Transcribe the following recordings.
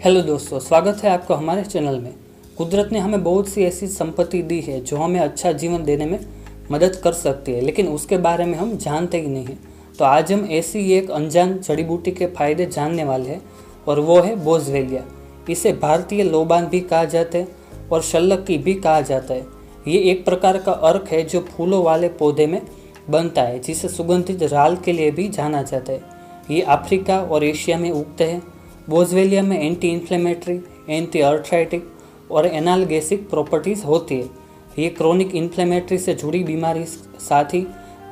Hello दोस्तों, स्वागत है आपका हमारे चैनल में। कुदरत ने हमें बहुत सी ऐसी संपत्ति दी है जो हमें अच्छा जीवन देने में मदद कर सकती है, लेकिन उसके बारे में हम जानते ही नहीं हैं। तो आज हम ऐसी ही एक अनजान जड़ी बूटी के फायदे जानने वाले हैं और वो है बोझवेलिया। इसे भारतीय लोबान भी कहा जाता है और शल्लकी भी कहा जाता है। ये एक प्रकार का अर्क है जो फूलों वाले पौधे में बनता है, जिसे सुगंधित राल के लिए भी जाना जाता है। ये अफ्रीका और एशिया में उगते हैं। बोझवेलिया में एंटी इन्फ्लेमेटरी, एंटी अर्थराइटिक और एनाल्गेसिक प्रॉपर्टीज़ होती है। ये क्रोनिक इन्फ्लेमेटरी से जुड़ी बीमारी साथ ही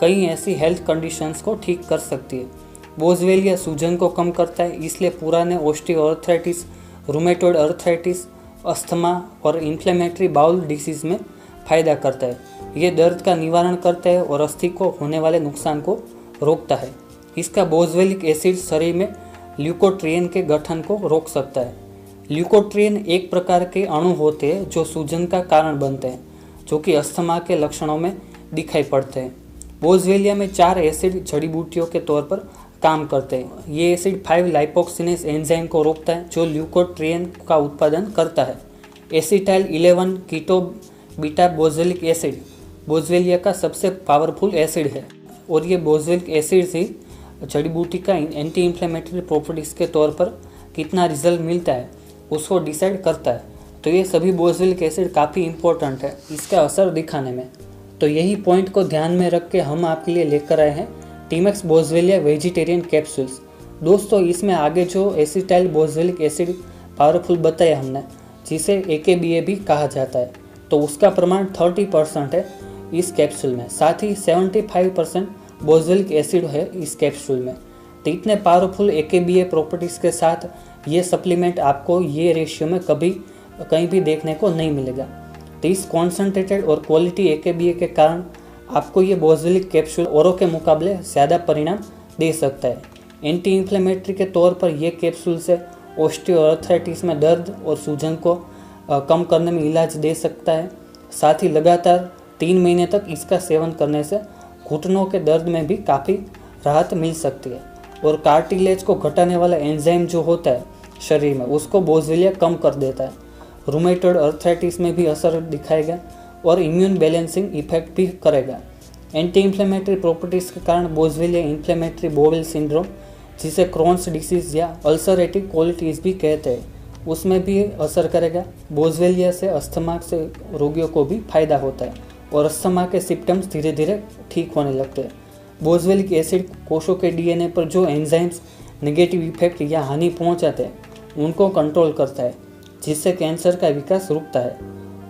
कई ऐसी हेल्थ कंडीशंस को ठीक कर सकती है। बोझवेलिया सूजन को कम करता है, इसलिए पुराने ऑस्टियोआर्थराइटिस, रूमेटॉइड अर्थराइटिस, अस्थमा और इन्फ्लेमेटरी बाउल डिसीज में फ़ायदा करता है। ये दर्द का निवारण करता है और अस्थि को होने वाले नुकसान को रोकता है। इसका बोझवेलिक एसिड शरीर में ल्यूकोट्रिएन के गठन को रोक सकता है। ल्यूकोट्रिएन एक प्रकार के अणु होते हैं जो सूजन का कारण बनते हैं, जो कि अस्थमा के लक्षणों में दिखाई पड़ते हैं। बोझवेलिया में 4 एसिड जड़ी बूटियों के तौर पर काम करते हैं। ये एसिड 5 लाइपोक्सिनेज एंजाइम को रोकता है जो ल्यूकोट्रिएन का उत्पादन करता है। एसिटाइल 11 कीटो बीटा बोझवेलिक एसिड बोझवेलिया का सबसे पावरफुल एसिड है और ये बोझवेलिक एसिड से जड़ी बूटी का एंटी इन्फ्लेमेटरी प्रॉपर्टीज़ के तौर पर कितना रिजल्ट मिलता है उसको डिसाइड करता है। तो ये सभी बोझवेलिक एसिड काफ़ी इंपॉर्टेंट है इसका असर दिखाने में। तो यही पॉइंट को ध्यान में रख के हम आपके लिए लेकर आए हैं टीमैक्स बोझवेलिया वेजिटेरियन कैप्सूल्स। दोस्तों, इसमें आगे जो एसिटाइल बोझवेलिक एसिड पावरफुल बताया हमने, जिसे AKBA भी कहा जाता है, तो उसका प्रमाण 30% है इस कैप्सूल में। साथ ही 75% बोझवेलिक एसिड है इस कैप्सूल में। तो इतने पावरफुल AKBA प्रॉपर्टीज़ के साथ ये सप्लीमेंट आपको ये रेशियो में कभी कहीं भी देखने को नहीं मिलेगा। तो इस कॉन्सेंट्रेटेड और क्वालिटी AKBA के कारण आपको ये बोझवेलिक कैप्सूल औरों के मुकाबले ज़्यादा परिणाम दे सकता है। एंटी इन्फ्लेमेटरी के तौर पर यह कैप्सूल से ऑस्टियोआर्थराइटिस में दर्द और सूजन को कम करने में इलाज दे सकता है। साथ ही लगातार 3 महीने तक इसका सेवन करने से घुटनों के दर्द में भी काफ़ी राहत मिल सकती है। और कार्टिलेज को घटाने वाला एंजाइम जो होता है शरीर में, उसको बोझवेलिया कम कर देता है। रूमेटॉइड अर्थराइटिस में भी असर दिखाएगा और इम्यून बैलेंसिंग इफेक्ट भी करेगा। एंटी इन्फ्लेमेटरी प्रॉपर्टीज़ के कारण बोझवेलिया इन्फ्लेमेटरी बोवेल सिंड्रोम, जिसे क्रॉन्स डिसीज़ या अल्सरेटिव कोलिटिस भी कहते हैं, उसमें भी असर करेगा। बोझवेलिया से अस्थमा से रोगियों को भी फायदा होता है और अस्थमा के सिम्टम्स धीरे धीरे ठीक होने लगते हैं। बोझवेलिक एसिड कोशों के DNA पर जो एंजाइम्स नेगेटिव इफेक्ट या हानि पहुंचाते हैं उनको कंट्रोल करता है, जिससे कैंसर का विकास रुकता है।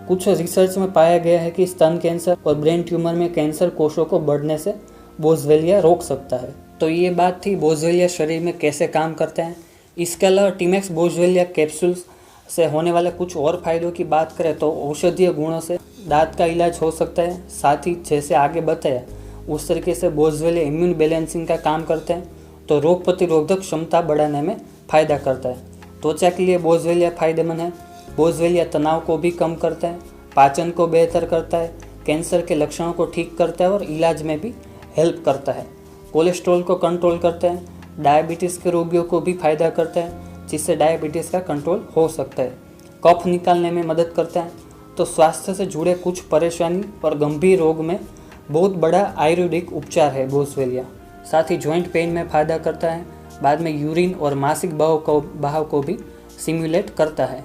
कुछ रिसर्च में पाया गया है कि स्तन कैंसर और ब्रेन ट्यूमर में कैंसर कोशों को बढ़ने से बोझवेलिया रोक सकता है। तो ये बात थी बोझवेलिया शरीर में कैसे काम करते हैं। इसके अलावा टीमैक्स बोझवेलिया कैप्सूल्स से होने वाले कुछ और फायदों की बात करें तो औषधीय गुणों से दांत का इलाज हो सकता है। साथ ही जैसे आगे बताया उस तरीके से बोझवेलिया इम्यून बैलेंसिंग का काम करते हैं, तो रोग प्रतिरोधक क्षमता बढ़ाने में फ़ायदा करता है। त्वचा के लिए बोझवेलिया फ़ायदेमंद है। बोझवेलिया तनाव को भी कम करता है, पाचन को बेहतर करता है, कैंसर के लक्षणों को ठीक करता है और इलाज में भी हेल्प करता है। कोलेस्ट्रॉल को कंट्रोल करता है, डायबिटीज़ के रोगियों को भी फायदा करता है, जिससे डायबिटीज़ का कंट्रोल हो सकता है। कफ निकालने में मदद करता है। तो स्वास्थ्य से जुड़े कुछ परेशानी और गंभीर रोग में बहुत बड़ा आयुर्वेदिक उपचार है बोझवेलिया। साथ ही जॉइंट पेन में फ़ायदा करता है। बाद में यूरिन और मासिक बहाव को भी सिमुलेट करता है।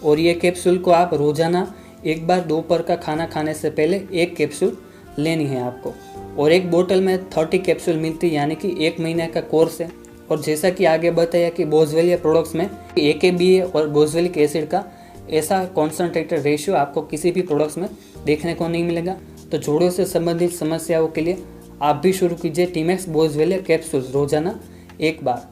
और ये कैप्सूल को आप रोज़ाना एक बार दोपहर का खाना खाने से पहले 1 कैप्सूल लेनी है आपको। और एक बोतल में 30 कैप्सूल मिलती है, यानी कि 1 महीने का कोर्स है। और जैसा कि आगे बताया कि बोझवेलिया प्रोडक्ट्स में AKBA और बोझवेलिक एसिड का ऐसा कॉन्सेंट्रेटेड रेशियो आपको किसी भी प्रोडक्ट्स में देखने को नहीं मिलेगा। तो जोड़ों से संबंधित समस्याओं के लिए आप भी शुरू कीजिए टीमैक्स बोझवेलिया कैप्सूल्स रोजाना 1 बार।